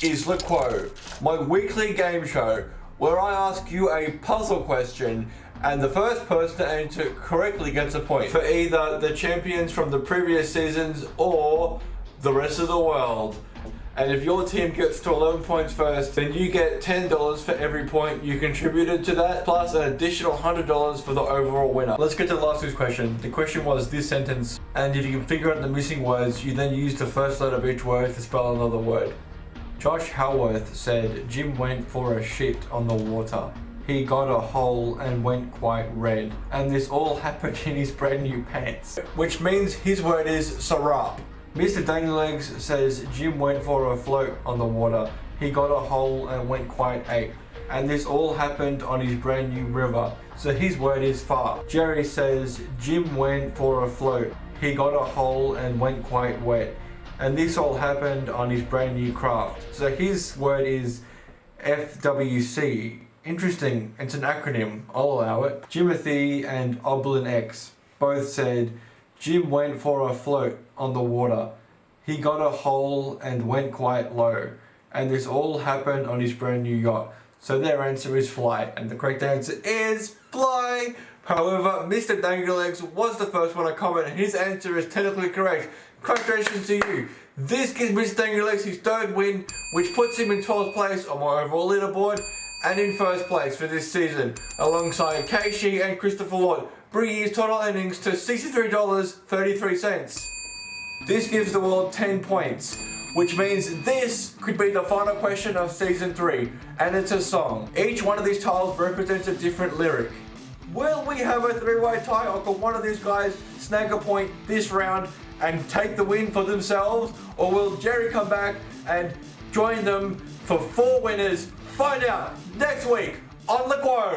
is LUQOTW, my weekly game show where I ask you a puzzle question and the first person to answer it correctly gets a point for either the champions from the previous seasons or the rest of the world. And if your team gets to 11 points first, then you get $10 for every point you contributed to that, plus an additional $100 for the overall winner. Let's get to last week's question. The question was this sentence, and if you can figure out the missing words, you then use the first letter of each word to spell another word. Josh Halworth said, Jim went for a shit on the water. He got a hole and went quite red. And this all happened in his brand new pants. Which means his word is sarap. MrDanglyLegs says Jim went for a float on the water. He got a hole and went quite ape. And this all happened on his brand new river. So his word is far. Jerry says Jim went for a float. He got a hole and went quite wet. And this all happened on his brand new craft. So his word is FWC. Interesting, it's an acronym, I'll allow it. Jimothy and Oblin X both said Jim went for a float on the water. He got a hole and went quite low. And this all happened on his brand new yacht. So their answer is fly, and the correct answer is fly. However, MrDanglyLegs was the first one to comment, and his answer is technically correct. Congratulations to you. This gives MrDanglyLegs his third win, which puts him in 12th place on my overall leaderboard and in first place for this season, alongside Keishi and Christopher Lord, bringing his total earnings to $63.33. This gives the world 10 points, which means this could be the final question of season 3, and it's a song. Each one of these tiles represents a different lyric. Will we have a 3-way tie, or can one of these guys snag a point this round and take the win for themselves, or will Jerry come back and join them for 4 winners? Find out next week on LUQOTW.